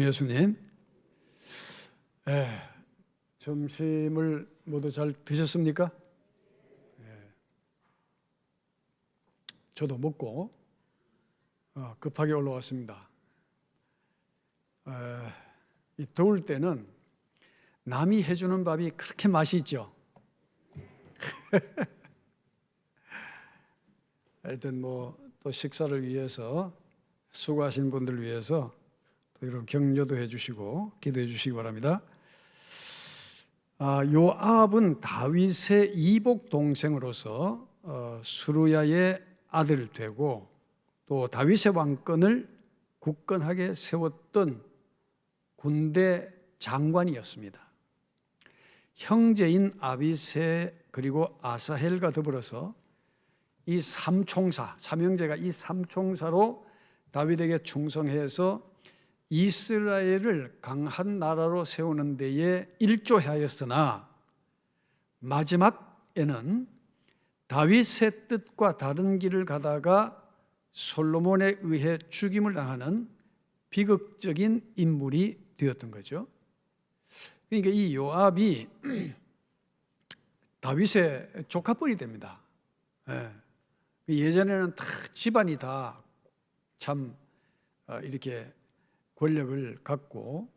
예수님, 점심을 모두 잘 드셨습니까? 저도 먹고 급하게 올라왔습니다. 이 더울 때는 남이 해주는 밥이 그렇게 맛이 있죠. 하여튼 또 식사를 위해서 수고하신 분들 위해서 또 이런 격려도 해주시고 기도해 주시기 바랍니다. 요압은 다윗의 이복 동생으로서 수르야의 아들 되고 또 다윗의 왕권을 굳건하게 세웠던 군대 장관이었습니다. 형제인 아비새 그리고 아사헬과 더불어서 이 삼형제가 이 삼총사로 다윗에게 충성해서 이스라엘을 강한 나라로 세우는 데에 일조하였으나 마지막에는 다윗의 뜻과 다른 길을 가다가 솔로몬에 의해 죽임을 당하는 비극적인 인물이 되었던 거죠. 그러니까 이 요압이 다윗의 조카뻘이 됩니다. 예전에는 다 집안이 다 참 이렇게 권력을 갖고,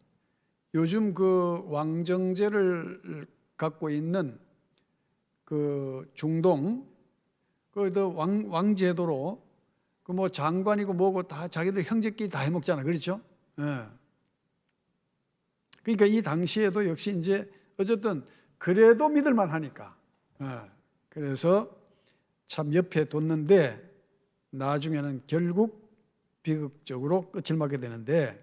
요즘 그 왕정제를 갖고 있는 그 중동 그 왕제도로 그 뭐 장관이고 뭐고 다 자기들 형제끼리 다 해먹잖아, 그렇죠? 그러니까 이 당시에도 역시 이제 어쨌든 그래도 믿을만 하니까 그래서 참 옆에 뒀는데 나중에는 결국 비극적으로 끝을 맞게 되는데,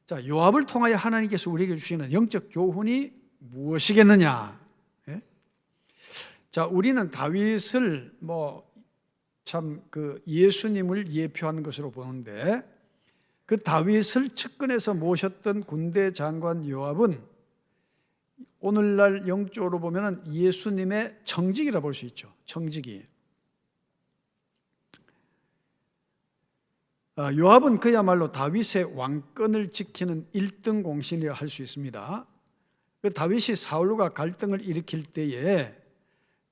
자, 요압을 통하여 하나님께서 우리에게 주시는 영적 교훈이 무엇이겠느냐? 자, 우리는 다윗을 참 그 예수님을 예표하는 것으로 보는데, 그 다윗을 측근해서 모셨던 군대 장관 요압은 오늘날 영적으로 보면은 예수님의 청직이라 볼 수 있죠. 청직이. 요압은 그야말로 다윗의 왕권을 지키는 1등 공신이라 할 수 있습니다. 그 다윗이 사울과 갈등을 일으킬 때에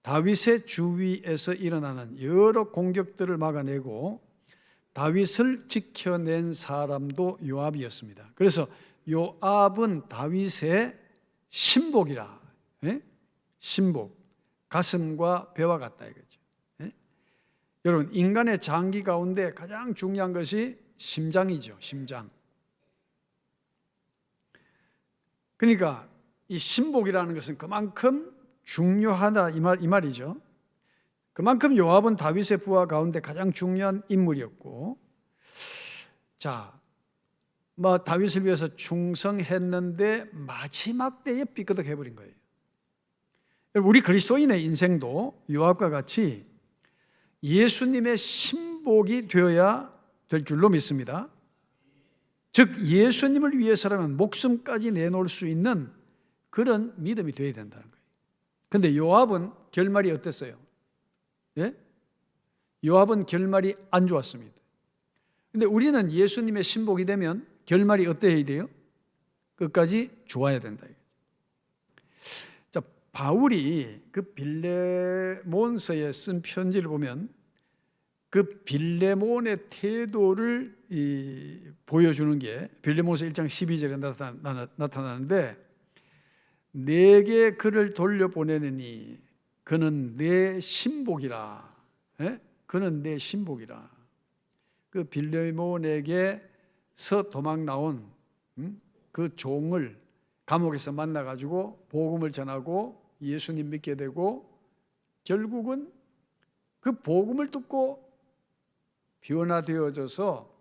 다윗의 주위에서 일어나는 여러 공격들을 막아내고 다윗을 지켜낸 사람도 요압이었습니다. 그래서 요압은 다윗의 신복이라, 신복, 가슴과 배와 같다 이거죠. 여러분, 인간의 장기 가운데 가장 중요한 것이 심장이죠. 심장. 그러니까 이 신복이라는 것은 그만큼 중요하다 이 말이죠. 그만큼 요압은 다윗의 부하 가운데 가장 중요한 인물이었고, 자, 다윗을 위해서 충성했는데 마지막 때에 삐끗해버린 거예요. 우리 그리스도인의 인생도 요압과 같이 예수님의 신복이 되어야 될 줄로 믿습니다. 즉 예수님을 위해서라면 목숨까지 내놓을 수 있는 그런 믿음이 되어야 된다는 거예요. 그런데 요압은 결말이 어땠어요? 요압은 결말이 안 좋았습니다. 그런데 우리는 예수님의 신복이 되면 결말이 어때야 돼요? 끝까지 좋아야 된다. 자, 바울이 그 빌레몬서에 쓴 편지를 보면 그 빌레몬의 태도를 보여주는 게 빌레몬서 1장 12절에 나타나는데, 내게 그를 돌려보내느니 그는 내 신복이라. 그는 내 신복이라. 그 빌레몬에게서 도망 나온 그 종을 감옥에서 만나가지고 복음을 전하고 예수님 믿게 되고, 결국은 그 복음을 듣고 변화되어져서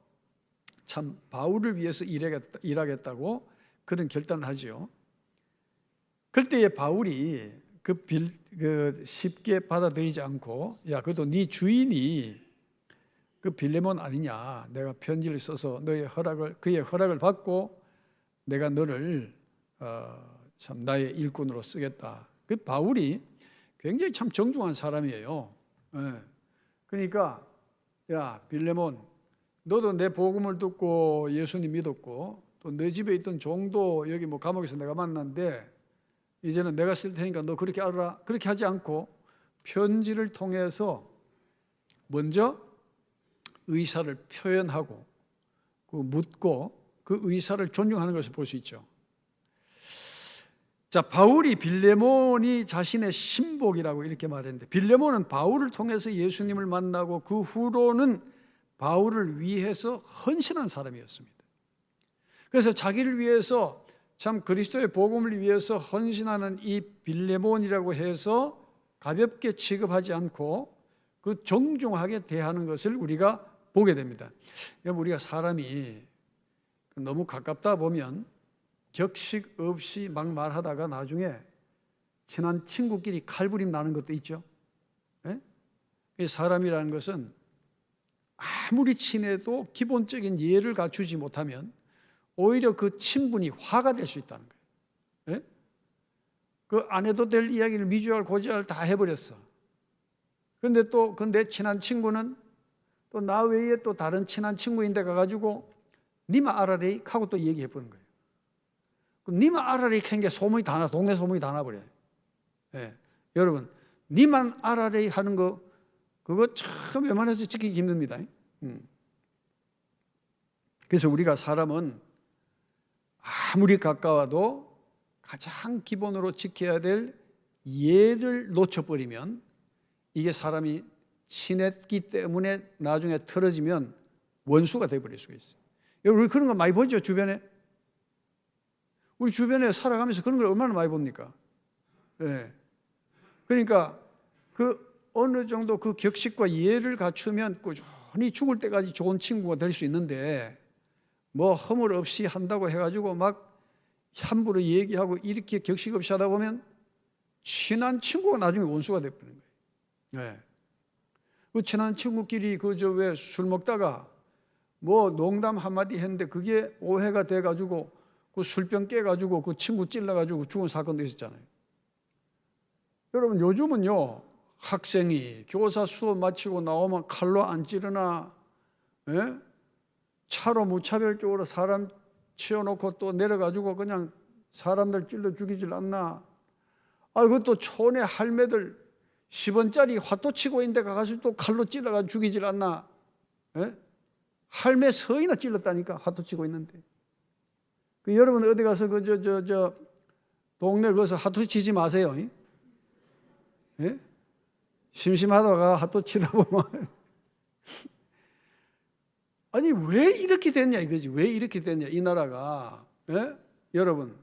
참 바울을 위해서 일하겠다고 그런 결단을 하죠. 그때에 바울이 쉽게 받아들이지 않고, 야, 그래도 네 주인이 그 빌레몬 아니냐, 내가 편지를 써서 그의 허락을 받고 내가 너를 참 나의 일꾼으로 쓰겠다. 그 바울이 굉장히 참 정중한 사람이에요. 그러니까 야, 빌레몬, 너도 내 복음을 듣고 예수님 믿었고 또 내 집에 있던 종도 여기 뭐 감옥에서 내가 만났는데 이제는 내가 쓸 테니까 너 그렇게 알아라. 그렇게 하지 않고 편지를 통해서 먼저 의사를 표현하고 그 묻고 그 의사를 존중하는 것을 볼 수 있죠. 자, 바울이 빌레몬이 자신의 신복이라고 이렇게 말했는데, 빌레몬은 바울을 통해서 예수님을 만나고 그 후로는 바울을 위해서 헌신한 사람이었습니다. 그래서 자기를 위해서 참 그리스도의 복음을 위해서 헌신하는 이 빌레몬이라고 해서 가볍게 취급하지 않고 그 정중하게 대하는 것을 우리가 보게 됩니다. 여러분, 우리가 사람이 너무 가깝다 보면 격식 없이 막 말하다가 나중에 친한 친구끼리 칼부림 나는 것도 있죠. 예? 사람이라는 것은 아무리 친해도 기본적인 예를 갖추지 못하면 오히려 그 친분이 화가 될 수 있다는 거예요. 예? 그 안 해도 될 이야기를 미주알 고주알 다 해버렸어. 그런데 또 내 친한 친구는 또 나 외에 또 다른 친한 친구인데 가가지고 니마 알아래 하고 또 얘기해 보는 거예요. 그럼 니만 알아래 한 게 소문이 다 나, 동네 소문이 다 나버려요. 예. 여러분, 니만 알아래 하는 거 그거 참 웬만해서 지키기 힘듭니다. 그래서 우리가 사람은 아무리 가까워도 가장 기본으로 지켜야 될 예를 놓쳐버리면 이게 사람이 친했기 때문에 나중에 틀어지면 원수가 되어버릴 수가 있어요. 여러분, 우리 그런 거 많이 보죠, 주변에. 우리 주변에 살아가면서 그런 걸 얼마나 많이 봅니까? 예. 그러니까 그 어느 정도 그 격식과 예를 갖추면 꾸준히 죽을 때까지 좋은 친구가 될 수 있는데 뭐 허물 없이 한다고 해가지고 막 함부로 얘기하고 이렇게 격식 없이 하다 보면 친한 친구가 나중에 원수가 되어버리는 거예요. 예. 그 친한 친구끼리 왜 술 먹다가 뭐 농담 한마디 했는데 그게 오해가 돼가지고 그 술병 깨가지고 그 친구 찔러가지고 죽은 사건도 있었잖아요. 여러분, 요즘은요, 학생이 교사 수업 마치고 나오면 칼로 안 찌르나, 예? 차로 무차별적으로 사람 치워놓고 또 내려가지고 그냥 사람들 찔러 죽이질 않나. 그것도 촌의 할매들 10원짜리 화도 치고 있는데 가서 또 칼로 찔러가지고 죽이질 않나. 예? 할매 서이나 찔렀다니까, 화도 치고 있는데. 여러분 어디 가서 동네 거기서 하도 치지 마세요. 예? 심심하다가 하도 치다 보면 아니 왜 이렇게 됐냐 이거지. 왜 이렇게 됐냐 이 나라가. 예? 여러분,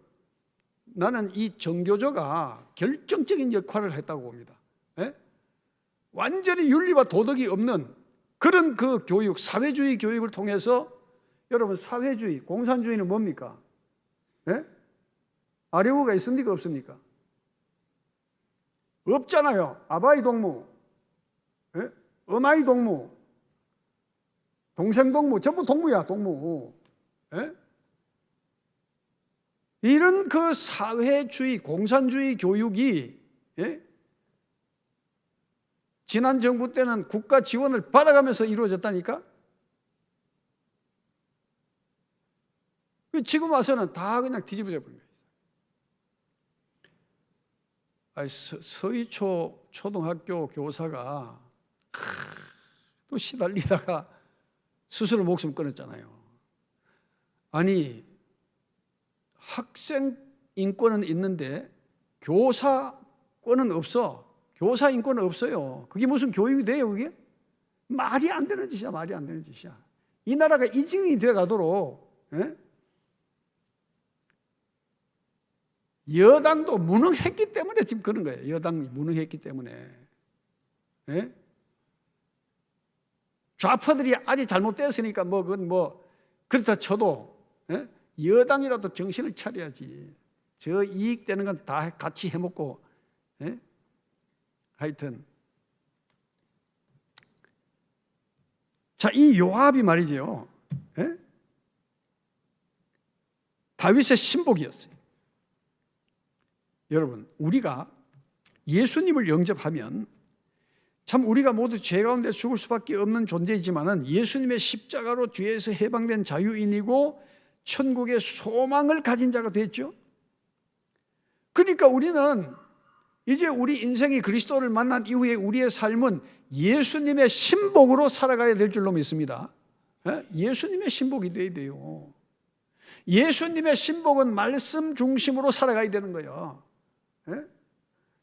나는 이 정교조가 결정적인 역할을 했다고 봅니다. 예? 완전히 윤리와 도덕이 없는 그런 그 교육, 사회주의 교육을 통해서, 여러분, 사회주의, 공산주의는 뭡니까? 예? 아래우가 있습니까? 없습니까? 없잖아요. 아바이 동무, 예? 어마이 동무, 동생 동무, 전부 동무야, 동무. 예? 이런 그 사회주의, 공산주의 교육이, 예? 지난 정부 때는 국가 지원을 받아가면서 이루어졌다니까? 지금 와서는 다 그냥 뒤집어져 버린 거예요. 서희초 초등학교 교사가 또 시달리다가 스스로 목숨 끊었잖아요. 아니, 학생 인권은 있는데 교사권은 없어. 교사 인권은 없어요. 그게 무슨 교육이 돼요, 그게? 말이 안 되는 짓이야, 말이 안 되는 짓이야. 이 나라가 이징이 돼 가도록, 예? 여당도 무능했기 때문에 지금 그런 거예요. 여당이 무능했기 때문에. 예? 좌파들이 아직 잘못됐으니까 그건 그렇다 쳐도, 예? 여당이라도 정신을 차려야지. 저 이익 되는 건 다 같이 해먹고, 예? 하여튼. 자, 이 요압이 말이죠. 예? 다윗의 신복이었어요. 여러분, 우리가 예수님을 영접하면 참 우리가 모두 죄 가운데 죽을 수밖에 없는 존재이지만은 예수님의 십자가로 죄에서 해방된 자유인이고 천국의 소망을 가진 자가 됐죠. 그러니까 우리는 이제 우리 인생이 그리스도를 만난 이후에 우리의 삶은 예수님의 신복으로 살아가야 될 줄로 믿습니다. 예수님의 신복이 돼야 돼요. 예수님의 신복은 말씀 중심으로 살아가야 되는 거예요.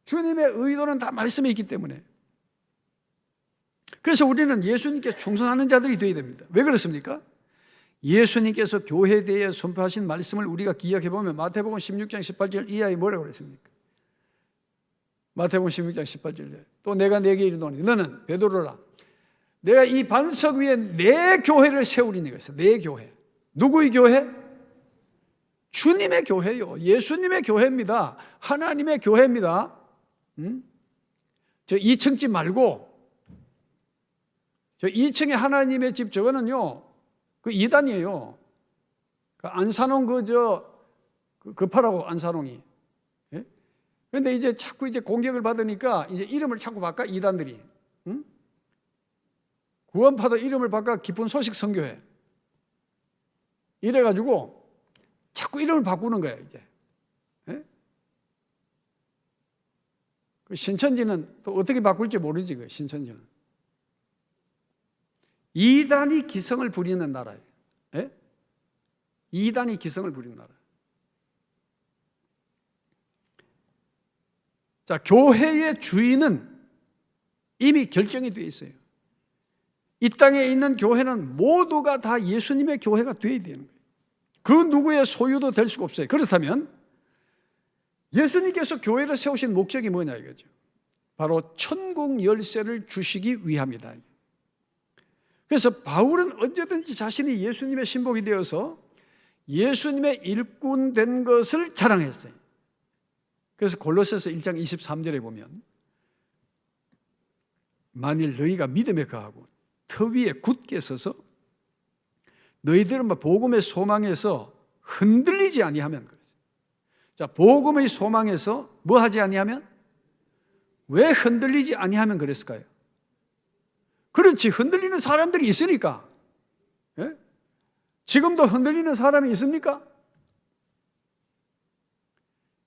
주님의 의도는 다 말씀에 있기 때문에. 그래서 우리는 예수님께 충성하는 자들이 되어야 됩니다. 왜 그렇습니까? 예수님께서 교회에 대해 선포하신 말씀을 우리가 기억해 보면 마태복음 16장 18절 이하에 뭐라고 그랬습니까? 마태복음 16장 18절에 또 내가 네게 이르노니 너는 베드로라 내가 이 반석 위에 내 교회를 세우리니 그랬어요. 내 교회. 누구의 교회? 주님의 교회요. 예수님의 교회입니다. 하나님의 교회입니다. 저 2층 집 말고 저 2층에 하나님의 집 저거는요 그 2단이에요. 그 안산홍 급하라고 안산홍이. 그런데 이제 자꾸 이제 공격을 받으니까 이제 이름을 자꾸 바꿔 이단들이. 구원파도 이름을 바꿔 기쁜 소식 선교회. 이래가지고 자꾸 이름을 바꾸는 거예요 이제. 그 신천지는 또 어떻게 바꿀지 모르지 그 신천지는. 이단이 기성을 부리는 나라예요. 이단이 기성을 부리는 나라. 자, 교회의 주인은 이미 결정이 되어 있어요. 이 땅에 있는 교회는 모두가 다 예수님의 교회가 되어야 되는 거예요. 그 누구의 소유도 될 수가 없어요. 그렇다면 예수님께서 교회를 세우신 목적이 뭐냐 이거죠. 바로 천국 열쇠를 주시기 위함이다. 그래서 바울은 언제든지 자신이 예수님의 신복이 되어서 예수님의 일꾼 된 것을 자랑했어요. 그래서 골로새서 1장 23절에 보면 만일 너희가 믿음에 거하고 터 위에 굳게 서서 너희들은 복음의 소망에서 흔들리지 아니하면 그랬어요. 자, 복음의 소망에서 뭐 하지 아니하면? 왜 흔들리지 아니하면 그랬을까요? 그렇지, 흔들리는 사람들이 있으니까. 예? 지금도 흔들리는 사람이 있습니까?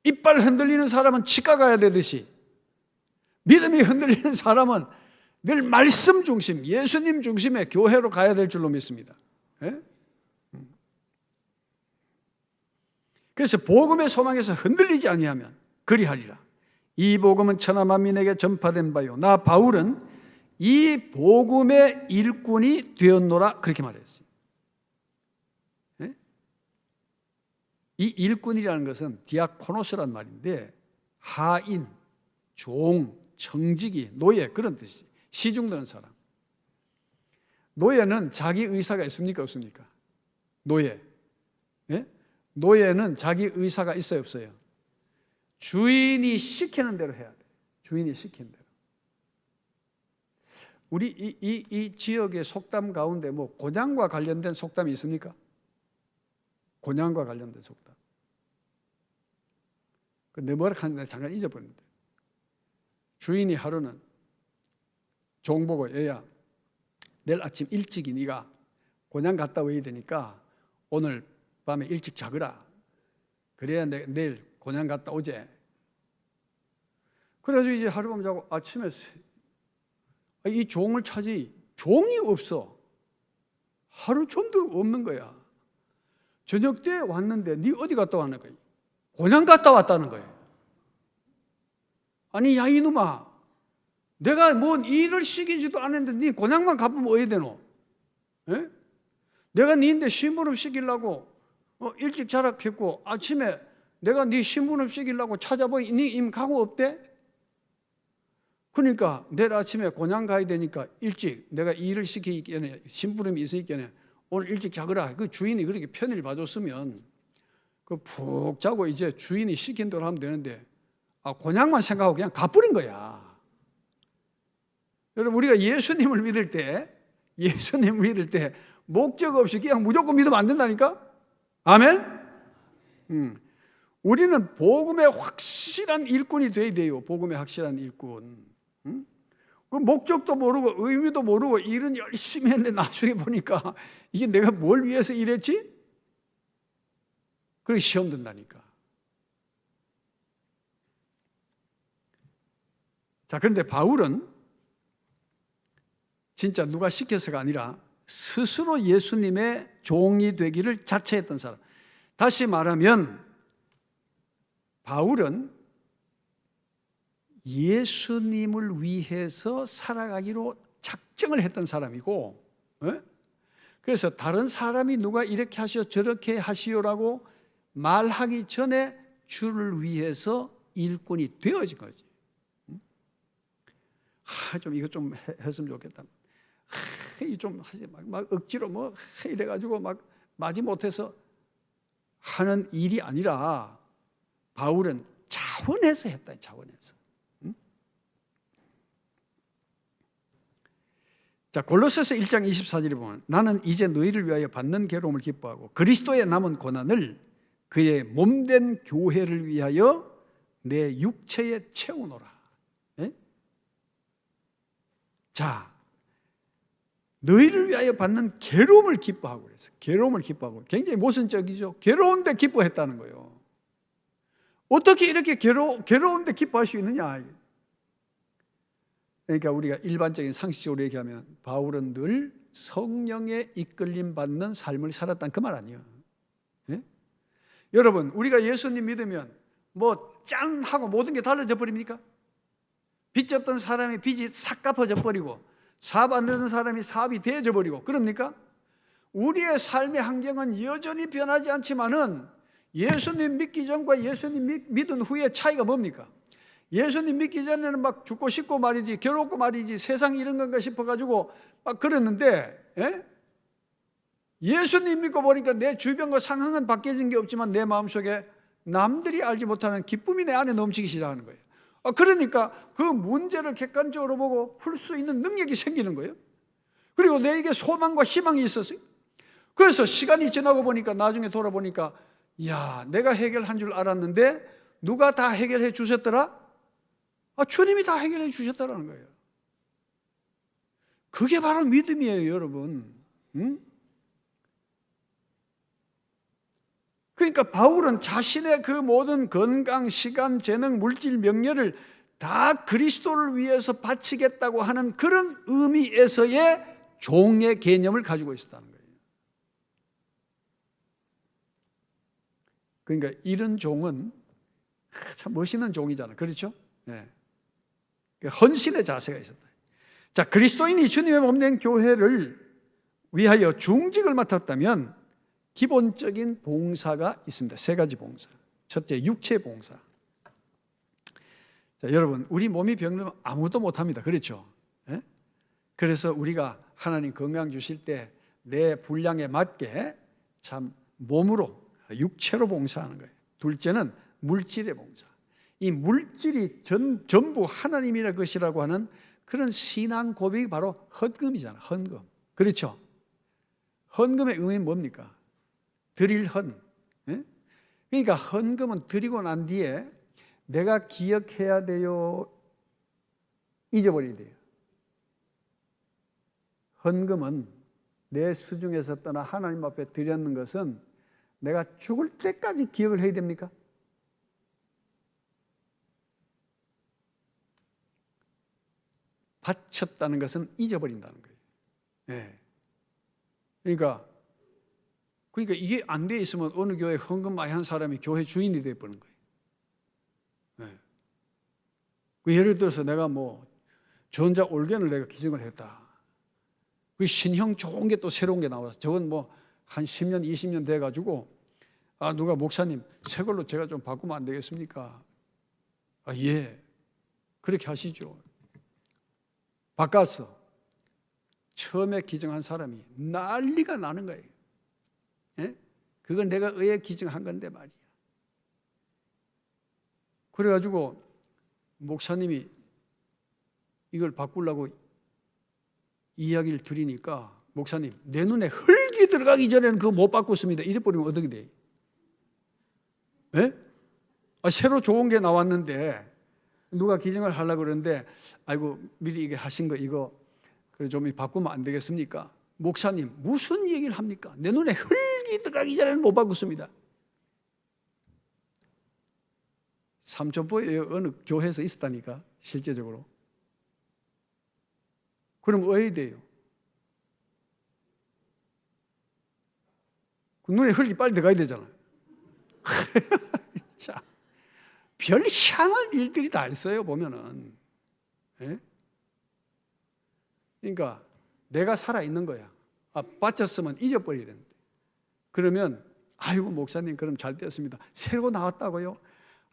이빨 흔들리는 사람은 치과 가야 되듯이 믿음이 흔들리는 사람은 늘 말씀 중심, 예수님 중심의 교회로 가야 될 줄로 믿습니다. 예? 그래서 복음의 소망에서 흔들리지 아니하면 그리하리라. 이 복음은 천하 만민에게 전파된 바요 나 바울은 이 복음의 일꾼이 되었노라 그렇게 말했어요. 예? 이 일꾼이라는 것은 디아코노스란 말인데 하인, 종, 청지기, 노예 그런 뜻이에요. 시중드는 사람. 노예는 자기 의사가 있습니까 없습니까? 노예. 예? 노예는 자기 의사가 있어요 없어요? 주인이 시키는 대로 해야 돼. 주인이 시키는 대로. 우리 이 지역의 속담 가운데 뭐 곤양과 관련된 속담이 있습니까? 곤양과 관련된 속담. 근데 뭐라 하는지 잠깐 잊어버렸는데. 주인이 하루는 종 보고 얘야 내일 아침 일찍이 네가 곤양 갔다 와야 되니까 오늘 밤에 일찍 자거라. 그래야 내일 곤양 갔다 오제. 그래가지고 이제 하룻밤 자고 아침에 이 종을 찾지 종이 없어. 하루 종도 없는 거야. 저녁 때 왔는데 네 어디 갔다 왔는 거야? 곤양 갔다 왔다는 거예요. 아니 야 이놈아 내가 뭔 일을 시키지도 않았는데 네 곤양만 가보면 어디 되노? 에? 내가 니인데 신부름 시키려고 일찍 자락했고 아침에 내가 네 신부름 시키려고 찾아보니 니 임 가고 없대? 그러니까 내일 아침에 곤양 가야 되니까 일찍 내가 일을 시키기 전에 신부름이 있으기 전에 오늘 일찍 자거라. 그 주인이 그렇게 편의를 봐줬으면 그 푹 자고 이제 주인이 시킨 대로 하면 되는데 곤양만 생각하고 그냥 가버린 거야. 여러분 우리가 예수님을 믿을 때 목적 없이 그냥 무조건 믿으면 안 된다니까? 아멘? 우리는 복음의 확실한 일꾼이 돼야 돼요. 복음의 확실한 일꾼. 그 목적도 모르고 의미도 모르고 일은 열심히 했는데 나중에 보니까 이게 내가 뭘 위해서 일했지? 그렇게 시험 든다니까. 자, 그런데 바울은 진짜 누가 시켜서가 아니라 스스로 예수님의 종이 되기를 자처했던 사람. 다시 말하면 바울은 예수님을 위해서 살아가기로 작정을 했던 사람이고, 그래서 다른 사람이 누가 이렇게 하시오 저렇게 하시오라고 말하기 전에 주를 위해서 일꾼이 되어진 거지. 좀 이거 좀 했으면 좋겠다. 좀 하지 막 억지로 뭐 이래가지고 막 마지 못해서 하는 일이 아니라 바울은 자원해서 했다. 자원해서. 자, 골로새서 1장 24절에 보면 나는 이제 너희를 위하여 받는 괴로움을 기뻐하고 그리스도의 남은 고난을 그의 몸된 교회를 위하여 내 육체에 채우노라. 네? 자, 너희를 위하여 받는 괴로움을 기뻐하고 그랬어요. 괴로움을 기뻐하고 굉장히 모순적이죠. 괴로운데 기뻐했다는 거예요. 어떻게 이렇게 괴로운데 기뻐할 수 있느냐? 그러니까 우리가 일반적인 상식적으로 얘기하면 바울은 늘 성령에 이끌림 받는 삶을 살았다는 그 말 아니에요. 예? 여러분, 우리가 예수님 믿으면 뭐 짠 하고 모든 게 달라져 버립니까? 빚 졌던 사람이 빚이 싹 갚아져 버리고 사업 안 되는 사람이 사업이 되어져 버리고 그럽니까? 우리의 삶의 환경은 여전히 변하지 않지만은 예수님 믿기 전과 예수님 믿은 후의 차이가 뭡니까? 예수님 믿기 전에는 막 죽고 싶고 말이지, 괴롭고 말이지, 세상이 이런 건가 싶어가지고 막 그랬는데, 예수님 믿고 보니까 내 주변과 상황은 바뀌어진 게 없지만 내 마음속에 남들이 알지 못하는 기쁨이 내 안에 넘치기 시작하는 거예요. 그러니까 그 문제를 객관적으로 보고 풀 수 있는 능력이 생기는 거예요. 그리고 내게 소망과 희망이 있었어요. 그래서 시간이 지나고 보니까 나중에 돌아보니까 야, 내가 해결한 줄 알았는데 누가 다 해결해 주셨더라? 주님이 다 해결해 주셨다는 거예요. 그게 바로 믿음이에요, 여러분. 그러니까 바울은 자신의 그 모든 건강, 시간, 재능, 물질, 명예를 다 그리스도를 위해서 바치겠다고 하는 그런 의미에서의 종의 개념을 가지고 있었다는 거예요. 그러니까 이런 종은 참 멋있는 종이잖아요. 그렇죠? 네. 헌신의 자세가 있었다. 자, 그리스도인이 주님의 몸된 교회를 위하여 중직을 맡았다면 기본적인 봉사가 있습니다. 세 가지 봉사. 첫째, 육체 봉사. 자, 여러분, 우리 몸이 병들면 아무도 못합니다. 그렇죠? 네? 그래서 우리가 하나님 건강 주실 때 내 분량에 맞게 참 몸으로, 육체로 봉사하는 거예요. 둘째는 물질의 봉사. 이 물질이 전부 하나님이라 것이라고 하는 그런 신앙 고백이 바로 헌금이잖아요. 헌금. 그렇죠? 헌금의 의미는 뭡니까? 드릴 헌. 예? 그러니까 헌금은 드리고 난 뒤에 내가 기억해야 돼요? 잊어버려야 돼요? 헌금은 내 수중에서 떠나 하나님 앞에 드렸는 것은 내가 죽을 때까지 기억을 해야 됩니까? 바쳤다는 것은 잊어버린다는 거예요. 네. 그러니까 이게 안 돼 있으면 어느 교회 헌금 많이 한 사람이 교회 주인이 되어버리는 거예요. 네. 예를 들어서 내가 뭐 전자 올겐을 내가 기증을 했다. 그 신형 좋은 게 또 새로운 게 나와서 저건 뭐 한 10년, 20년 돼가지고 누가 목사님 새 걸로 제가 좀 바꾸면 안 되겠습니까? 예. 그렇게 하시죠. 바꿨어. 처음에 기증한 사람이 난리가 나는 거예요. 예? 그건 내가 의에 기증한 건데 말이야. 그래가지고 목사님이 이걸 바꾸려고 이야기를 드리니까 목사님, 내 눈에 흙이 들어가기 전에는 그거 못 바꿨습니다. 이래 버리면 어떻게 돼? 예? 새로 좋은 게 나왔는데 누가 기증을 하려고 그러는데 아이고 미리 이게 하신 거 이거 좀 바꾸면 안 되겠습니까? 목사님 무슨 얘기를 합니까? 내 눈에 흙이 들어가기 전에는 못 바꿨습니다. 삼천포에 어느 교회에서 있었다니까, 실제적으로. 그럼 어야 돼요? 그 눈에 흙이 빨리 들어가야 되잖아요. 자, 별 희한한 일들이 다 있어요, 보면은. 예? 그러니까 내가 살아있는 거야. 빠졌으면 잊어버려야 되는데. 그러면 아이고 목사님 그럼 잘 됐습니다. 새로 나왔다고요?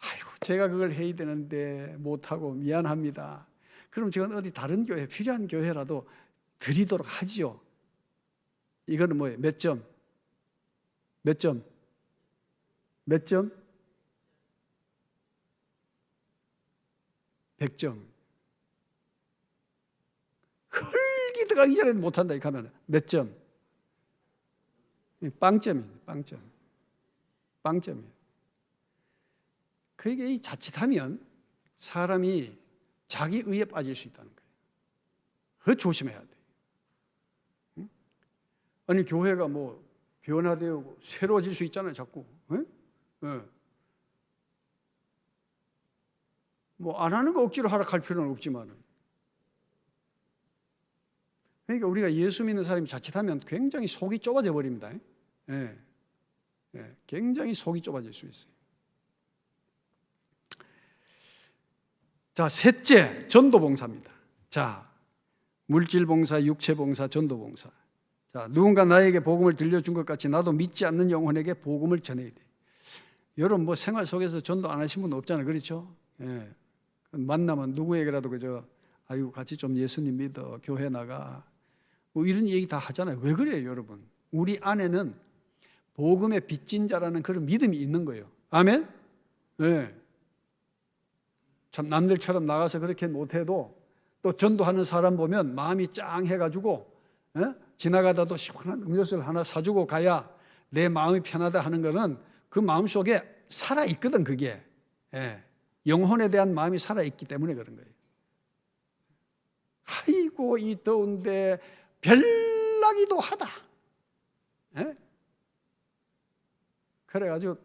아이고 제가 그걸 해야 되는데 못하고 미안합니다. 그럼 저건 어디 다른 교회, 필요한 교회라도 드리도록 하지요. 이거는 뭐예요? 몇 점? 몇 점? 몇 점? 100점. 흙이 들어가기 전에 못한다 이렇게 하면 몇 점? 빵점이에요. 빵점이에요. 그러니까 이 자칫하면 사람이 자기 의에 빠질 수 있다는 거예요. 그거 조심해야 돼요. 아니 교회가 뭐 변화되고 새로워질 수 있잖아요, 자꾸. 뭐 안 하는 거 억지로 하락할 필요는 없지만은. 그러니까 우리가 예수 믿는 사람이 자칫하면 굉장히 속이 좁아져 버립니다. 굉장히 속이 좁아질 수 있어요. 자, 셋째, 전도봉사입니다. 자, 물질봉사, 육체봉사, 전도봉사. 자, 누군가 나에게 복음을 들려준 것 같이 나도 믿지 않는 영혼에게 복음을 전해야 돼. 여러분 뭐 생활 속에서 전도 안 하신 분 없잖아요, 그렇죠? 예. 만나면 누구에게라도 그저 아유 같이 좀 예수님 믿어, 교회 나가, 뭐 이런 얘기 다 하잖아요. 왜 그래요, 여러분? 우리 안에는 복음의 빚진 자라는 그런 믿음이 있는 거예요. 아멘? 네. 참 남들처럼 나가서 그렇게 못해도 또 전도하는 사람 보면 마음이 짱해가지고 지나가다도 시원한 음료수를 하나 사주고 가야 내 마음이 편하다 하는 거는 그 마음속에 살아있거든, 그게. 영혼에 대한 마음이 살아있기 때문에 그런 거예요. 아이고 이 더운데 별나기도 하다. 그래가지고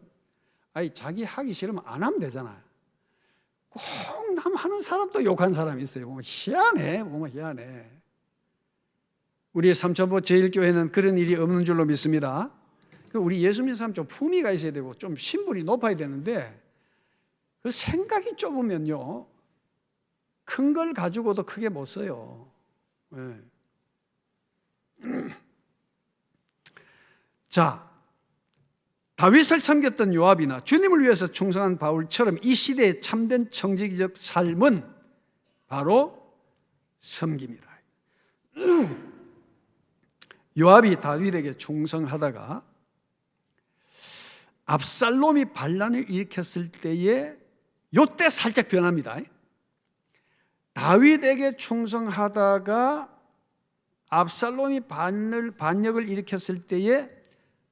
자기 하기 싫으면 안 하면 되잖아요. 꼭 남 하는 사람도 욕한 사람이 있어요. 보면 희한해. 우리의 삼천포 제일교회는 그런 일이 없는 줄로 믿습니다. 우리 예수 믿는 사람 좀 품위가 있어야 되고 좀 신분이 높아야 되는데 그 생각이 좁으면요 큰 걸 가지고도 크게 못 써요. 자, 다윗을 섬겼던 요압이나 주님을 위해서 충성한 바울처럼 이 시대의 참된 청지기적 삶은 바로 섬깁니다. 요압이 다윗에게 충성하다가 압살롬이 반란을 일으켰을 때에 요때 살짝 변합니다. 다윗에게 충성하다가 압살롬이 반역을 일으켰을 때에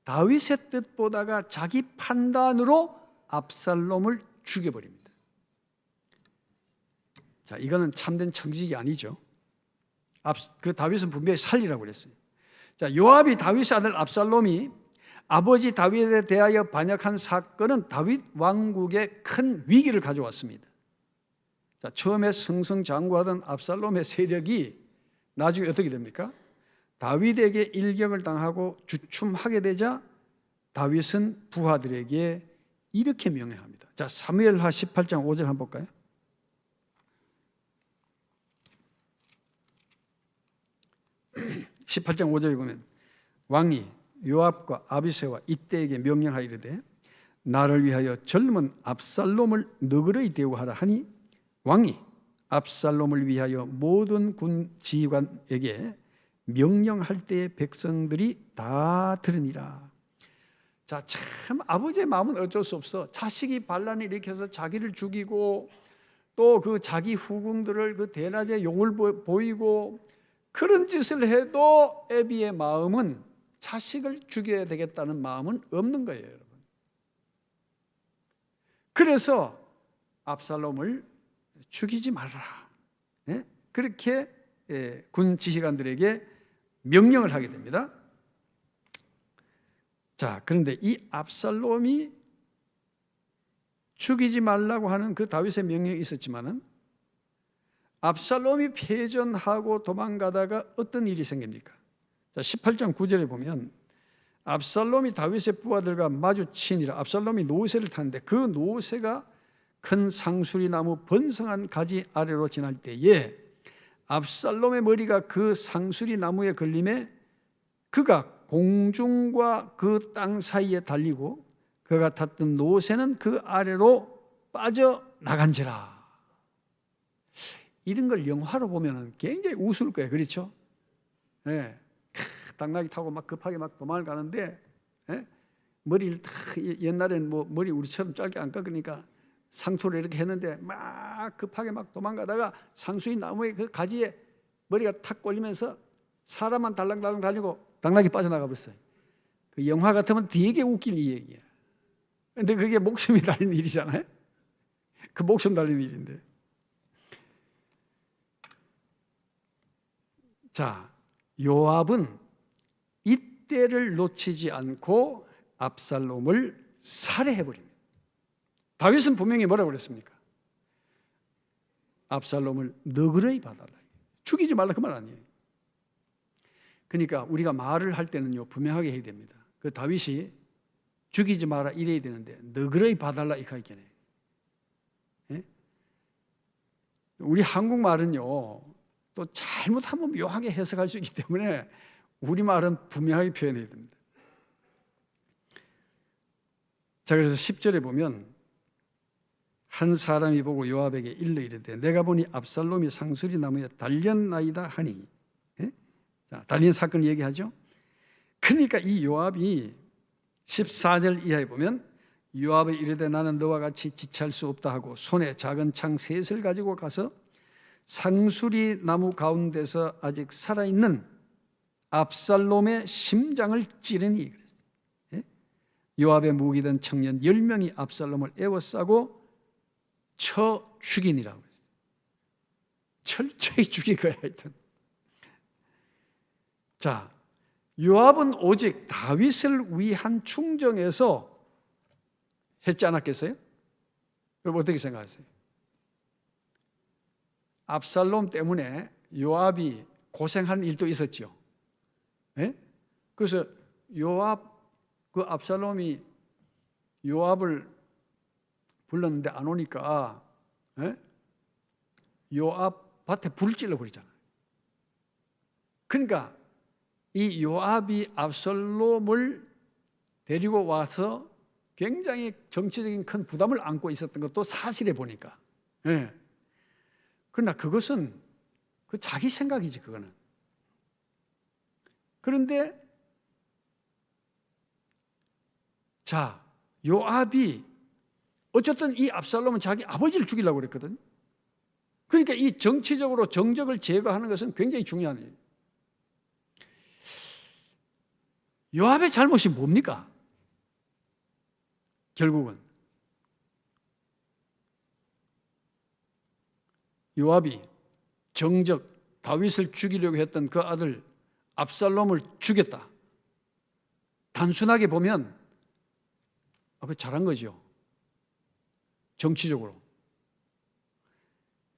다윗의 뜻보다가 자기 판단으로 압살롬을 죽여버립니다. 자, 이거는 참된 청직이 아니죠. 그 다윗은 분명히 살리라고 그랬어요. 자, 요압이 다윗의 아들 압살롬이 아버지 다윗에 대하여 반역한 사건은 다윗 왕국에 큰 위기를 가져왔습니다. 자, 처음에 승승장구하던 압살롬의 세력이 나중에 어떻게 됩니까? 다윗에게 일격을 당하고 주춤하게 되자 다윗은 부하들에게 이렇게 명령합니다. 자, 사무엘하 18장 5절 한번 볼까요? (18장 5절에) 보면 왕이 요압과 아비새와 이때에게 명령하이르되 나를 위하여 젊은 압살롬을 너그러이 대우하라 하니 왕이 압살롬을 위하여 모든 군 지휘관에게 명령할 때에 백성들이 다 들으니라. 자, 참 아버지의 마음은 어쩔 수 없어. 자식이 반란을 일으켜서 자기를 죽이고 또 그 자기 후궁들을 그 대낮에 욕을 보이고 그런 짓을 해도 애비의 마음은 자식을 죽여야 되겠다는 마음은 없는 거예요, 여러분. 그래서 압살롬을 죽이지 말아라. 그렇게 군 지휘관들에게 명령을 하게 됩니다. 자, 그런데 이 압살롬이 죽이지 말라고 하는 그 다윗의 명령이 있었지만은 압살롬이 패전하고 도망가다가 어떤 일이 생깁니까? 자, 18장 9절에 보면 압살롬이 다윗의 부하들과 마주치니라. 압살롬이 노새를 타는데 그 노새가 큰 상수리 나무 번성한 가지 아래로 지날 때에 압살롬의 머리가 그 상수리 나무에 걸림에 그가 공중과 그 땅 사이에 달리고 그가 탔던 노새는 그 아래로 빠져나간지라. 이런 걸 영화로 보면 굉장히 우스울 거예요. 그렇죠? 예. 당나귀 타고 막 급하게 막 도망을 가는데, 예? 머리를 다 옛날엔 뭐 머리 우리처럼 짧게 안 깎으니까 상투를 이렇게 했는데 막 급하게 막 도망가다가 상수리 나무의 그 가지에 머리가 탁 걸리면서 사람만 달랑달랑 달리고 당나귀 빠져나가 버렸어요. 그 영화 같으면 되게 웃길 이 얘기야. 근데 그게 목숨이 달린 일이잖아요. 그 목숨 달린 일인데. 자, 요압은 이때를 놓치지 않고 압살롬을 살해해버립니다. 다윗은 분명히 뭐라고 그랬습니까? 압살롬을 너그러이 봐달라. 죽이지 말라 그 말 아니에요. 그러니까 우리가 말을 할 때는요 분명하게 해야 됩니다. 그 다윗이 죽이지 마라 이래야 되는데 너그러이 봐달라 이렇게 하겠네. 예? 우리 한국말은요 또 잘못하면 묘하게 해석할 수 있기 때문에 우리말은 분명하게 표현해야 됩니다. 자, 그래서 10절에 보면 한 사람이 보고 요압에게 일러 이르되 내가 보니 압살롬이 상수리 나무에 달렸나이다 하니, 예? 자, 달린 사건을 얘기하죠. 그러니까 이 요압이 14절 이하에 보면 요압이 이르되 나는 너와 같이 지체할 수 없다 하고 손에 작은 창 셋을 가지고 가서 상수리 나무 가운데서 아직 살아있는 압살롬의 심장을 찌르니 그랬어요. 예? 요압의 무기던 청년 10명이 압살롬을 에워싸고 쳐 죽이니라고 했어요. 철저히 죽인 거야 하여튼. 자, 요압은 오직 다윗을 위한 충정에서 했지 않았겠어요? 여러분 어떻게 생각하세요? 압살롬 때문에 요압이 고생한 일도 있었죠. 예? 그래서 그 압살롬이 요압을 불렀는데 안 오니까, 예? 요압 밭에 불을 찔러 버리잖아요. 그러니까 이 요압이 압살롬을 데리고 와서 굉장히 정치적인 큰 부담을 안고 있었던 것도 사실에 보니까. 예. 그러나 그것은 그 자기 생각이지 그거는. 그런데 자, 요압이 어쨌든 이 압살롬은 자기 아버지를 죽이려고 그랬거든. 그러니까 이 정치적으로 정적을 제거하는 것은 굉장히 중요한 일이에요. 요압의 잘못이 뭡니까? 결국은 요압이 정적 다윗을 죽이려고 했던 그 아들 압살롬을 죽였다. 단순하게 보면 그 잘한 거죠. 정치적으로.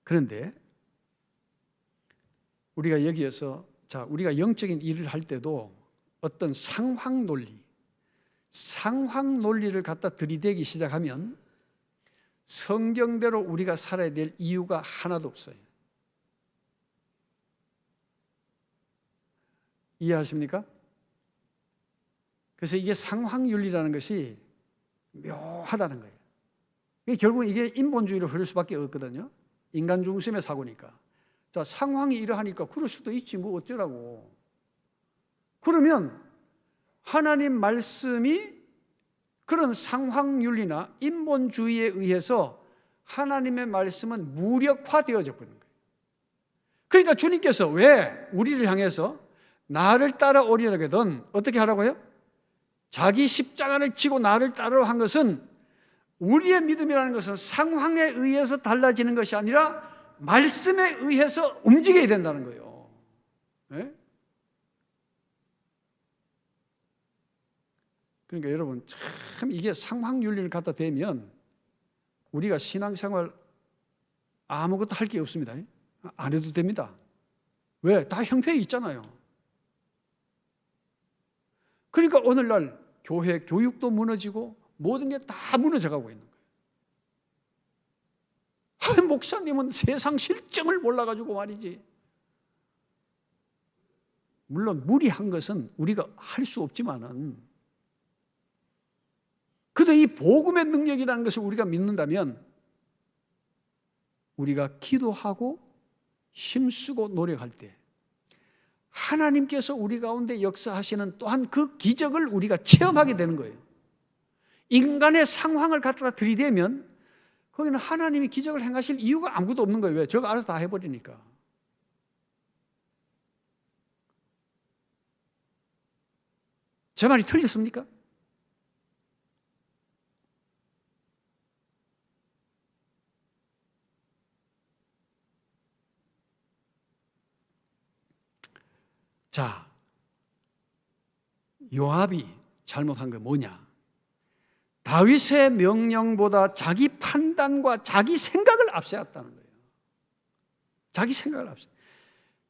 그런데 우리가 여기에서 우리가 영적인 일을 할 때도 어떤 상황 논리를 갖다 들이대기 시작하면 성경대로 우리가 살아야 될 이유가 하나도 없어요. 이해하십니까? 그래서 이게 상황윤리라는 것이 묘하다는 거예요. 결국은 이게 인본주의로 흐를 수밖에 없거든요. 인간 중심의 사고니까. 자, 상황이 이러하니까 그럴 수도 있지 뭐 어쩌라고. 그러면 하나님 말씀이 그런 상황윤리나 인본주의에 의해서 하나님의 말씀은 무력화되어져 버린 거예요. 그러니까 주님께서 왜 우리를 향해서 나를 따라오리라 하거든 어떻게 하라고요? 자기 십자가를 지고 나를 따르라 한 것은 우리의 믿음이라는 것은 상황에 의해서 달라지는 것이 아니라 말씀에 의해서 움직여야 된다는 거예요. 네? 그러니까 여러분 참 이게 상황윤리를 갖다 대면 우리가 신앙생활 아무것도 할 게 없습니다. 안 해도 됩니다. 왜? 다 형편이 있잖아요. 그러니까 오늘날 교회 교육도 무너지고 모든 게 다 무너져가고 있는 거예요. 목사님은 세상 실정을 몰라가지고 말이지. 물론 무리한 것은 우리가 할 수 없지만은, 그래도 이 복음의 능력이라는 것을 우리가 믿는다면 우리가 기도하고 힘쓰고 노력할 때 하나님께서 우리 가운데 역사하시는 또한 그 기적을 우리가 체험하게 되는 거예요. 인간의 상황을 갖다 들이대면 거기는 하나님이 기적을 행하실 이유가 아무것도 없는 거예요. 왜? 저거 알아서 다 해버리니까. 제 말이 틀렸습니까? 자, 요압이 잘못한 게 뭐냐? 다윗의 명령보다 자기 판단과 자기 생각을 앞세웠다는 거예요. 자기 생각을 앞세.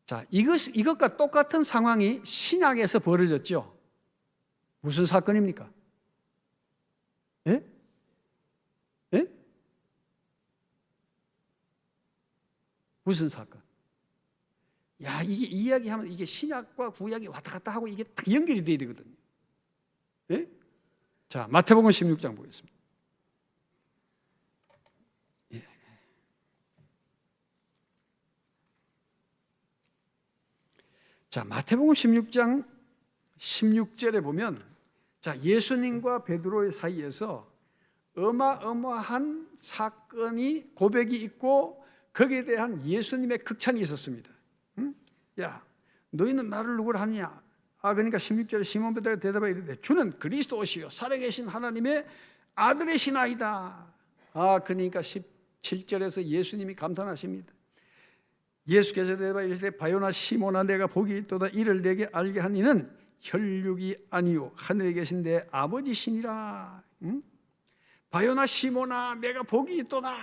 자, 이것과 똑같은 상황이 신약에서 벌어졌죠. 무슨 사건입니까? 예? 예? 무슨 사건? 야, 이게 이야기하면 이게 신약과 구약이 왔다 갔다 하고 이게 딱 연결이 돼야 되거든요. 예? 자, 마태복음 16장 보겠습니다. 예. 자, 마태복음 16장 16절에 보면, 자, 예수님과 베드로의 사이에서 어마어마한 사건이, 고백이 있고 거기에 대한 예수님의 극찬이 있었습니다. 야, 너희는 나를 누구라 하느냐? 그러니까 16절에 시몬 베드로가 대답하여 이르되 주는 그리스도시요 살아계신 하나님의 아들이시나이다. 그러니까 17절에서 예수님이 감탄하십니다. 예수께서 대답하여 이르되 바요나 시몬아 내가 복이 있도다. 이를 내게 알게 한 이는 혈육이 아니요 하늘에 계신 내 아버지시니라. 바요나 시몬아 내가 복이 있도다.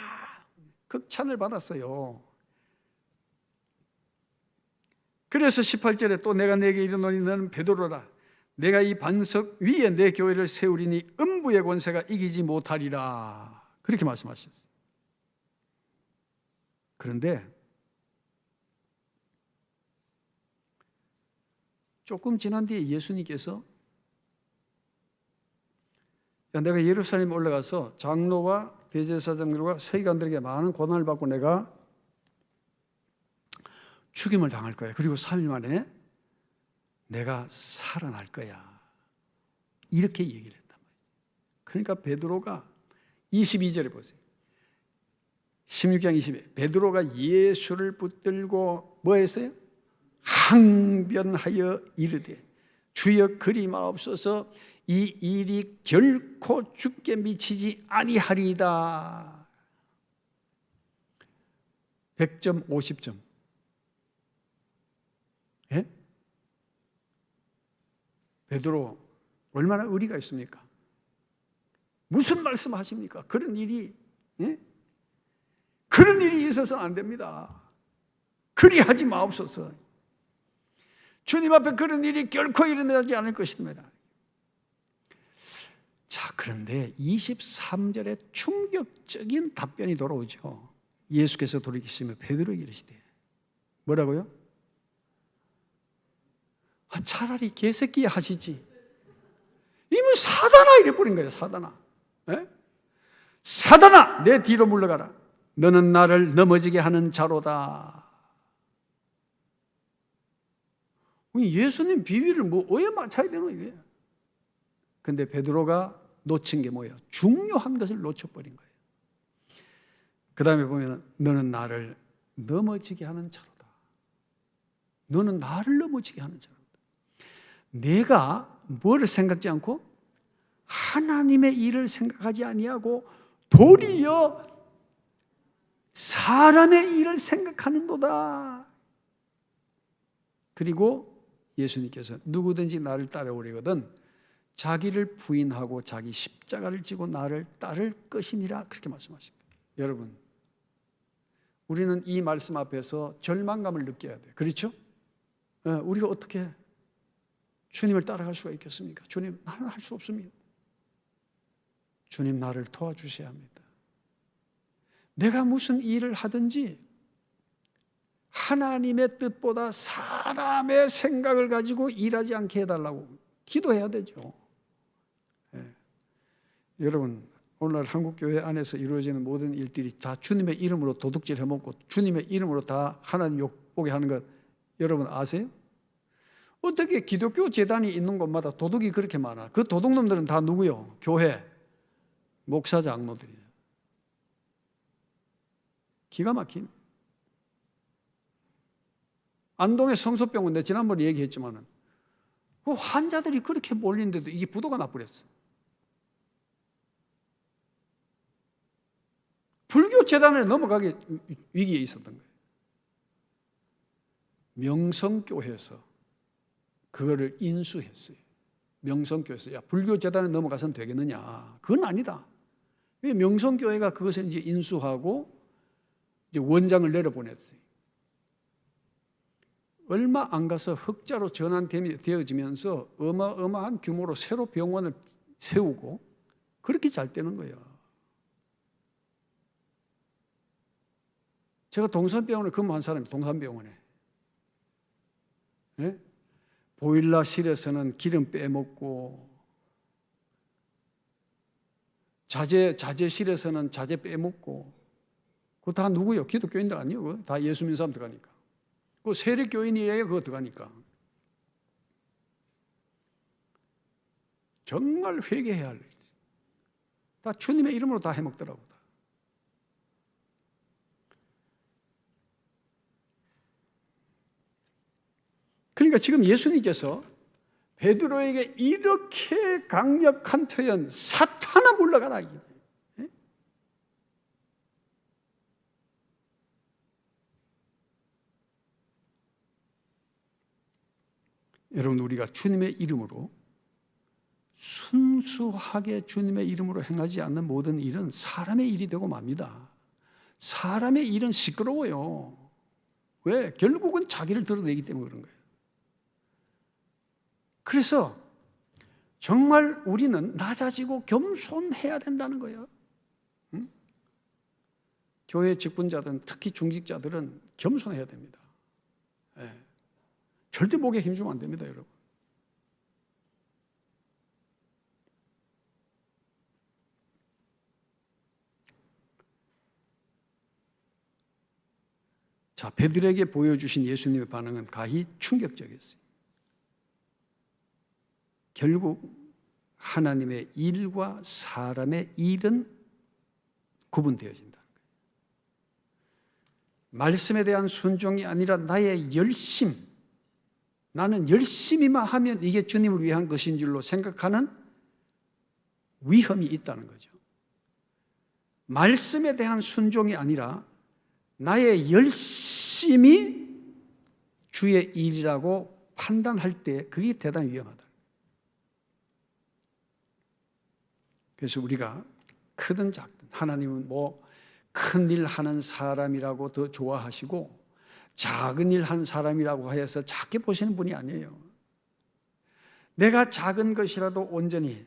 극찬을 받았어요. 그래서 18절에 또 내가 내게 이르노니 너는 베드로라. 내가 이 반석 위에 내 교회를 세우리니 음부의 권세가 이기지 못하리라. 그렇게 말씀하셨어요. 그런데 조금 지난 뒤에 예수님께서 내가 예루살렘에 올라가서 장로와 대제사장들과 서기관들에게 많은 고난을 받고 내가 죽임을 당할 거야. 그리고 3일 만에 내가 살아날 거야. 이렇게 얘기를 했단 말이에요. 그러니까 베드로가 22절에 보세요. 16장 20에 베드로가 예수를 붙들고 뭐 했어요? 항변하여 이르되 주여 그리 마옵소서 이 일이 결코 죽게 미치지 아니하리이다. 100점 50점. 예? 베드로 얼마나 의리가 있습니까? 무슨 말씀하십니까? 그런 일이 그런 일이 있어서는 안 됩니다. 그리하지 마옵소서. 주님 앞에 그런 일이 결코 일어나지 않을 것입니다. 자, 그런데 23절에 충격적인 답변이 돌아오죠. 예수께서 돌이키시며 베드로에게 이르시되 뭐라고요? 차라리 개새끼 하시지. 이미 사단아 이래버린 거예요. 사단아. 에? 사단아 내 뒤로 물러가라. 너는 나를 넘어지게 하는 자로다. 예수님 비위를 왜 맞춰야 되노 이게? 근데 베드로가 놓친 게 뭐예요? 중요한 것을 놓쳐버린 거예요. 그 다음에 보면 너는 나를 넘어지게 하는 자로다. 너는 나를 넘어지게 하는 자로다. 내가 뭐를 생각지 않고 하나님의 일을 생각하지 아니하고 도리어 사람의 일을 생각하는도다. 그리고 예수님께서 누구든지 나를 따라오려거든 자기를 부인하고 자기 십자가를 지고 나를 따를 것이니라 그렇게 말씀하십니다. 여러분, 우리는 이 말씀 앞에서 절망감을 느껴야 돼요. 그렇죠? 우리가 어떻게 주님을 따라갈 수가 있겠습니까? 주님, 나는 할 수 없습니다. 주님, 나를 도와주셔야 합니다. 내가 무슨 일을 하든지 하나님의 뜻보다 사람의 생각을 가지고 일하지 않게 해달라고 기도해야 되죠. 여러분, 오늘날 한국교회 안에서 이루어지는 모든 일들이 다 주님의 이름으로 도둑질 해먹고 주님의 이름으로 다 하나님 욕보게 하는 것 여러분 아세요? 어떻게 기독교 재단이 있는 곳마다 도둑이 그렇게 많아? 그 도둑놈들은 다 누구요? 교회, 목사, 장로들이에요. 기가 막힌. 안동의 성소병원 내가 지난번에 얘기했지만은 그 환자들이 그렇게 몰리는데도 이게 부도가 나버렸어. 불교 재단에 넘어가기 위기에 있었던 거예요. 명성교회에서 그거를 인수했어요. 명성교회에서 야, 불교 재단에 넘어가서는 되겠느냐? 그건 아니다. 명성교회가 그것을 이제 인수하고 이제 원장을 내려보냈어요. 얼마 안 가서 흑자로 전환되어지면서 어마어마한 규모로 새로 병원을 세우고 그렇게 잘 되는 거예요. 제가 동산병원에 근무한 사람이 동산병원에 보일러실에서는 기름 빼먹고 자재실에서는 자재 빼먹고 그거 다 누구요? 기독교인들 아니에요? 다 예수 믿는 사람 들어가니까. 그 세력교인이에요? 그거 들어가니까. 정말 회개해야 할 일. 다 주님의 이름으로 다 해먹더라고. 그러니까 지금 예수님께서 베드로에게 이렇게 강력한 표현, 사탄아 물러가라. 예? 여러분, 우리가 주님의 이름으로 순수하게 주님의 이름으로 행하지 않는 모든 일은 사람의 일이 되고 맙니다. 사람의 일은 시끄러워요. 왜? 결국은 자기를 드러내기 때문에 그런 거예요. 그래서 정말 우리는 낮아지고 겸손해야 된다는 거예요. 응? 교회 직분자들은, 특히 중직자들은 겸손해야 됩니다. 네. 절대 목에 힘주면 안 됩니다, 여러분. 자, 베드로에게 보여주신 예수님의 반응은 가히 충격적이었어요. 결국 하나님의 일과 사람의 일은 구분되어진다는 거예요. 말씀에 대한 순종이 아니라 나의 열심, 나는 열심히만 하면 이게 주님을 위한 것인 줄로 생각하는 위험이 있다는 거죠. 말씀에 대한 순종이 아니라 나의 열심이 주의 일이라고 판단할 때 그게 대단히 위험하다. 그래서 우리가 크든 작든 하나님은 뭐 큰 일 하는 사람이라고 더 좋아하시고 작은 일 한 사람이라고 하여서 작게 보시는 분이 아니에요. 내가 작은 것이라도 온전히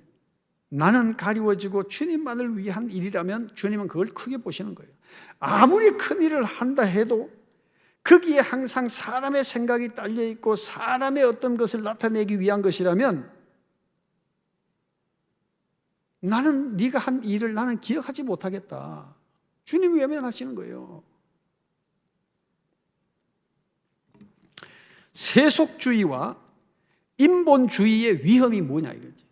나는 가리워지고 주님만을 위한 일이라면 주님은 그걸 크게 보시는 거예요. 아무리 큰 일을 한다 해도 거기에 항상 사람의 생각이 딸려 있고 사람의 어떤 것을 나타내기 위한 것이라면 나는 네가 한 일을 나는 기억하지 못하겠다. 주님이 외면하시는 거예요. 세속주의와 인본주의의 위험이 뭐냐 이거지.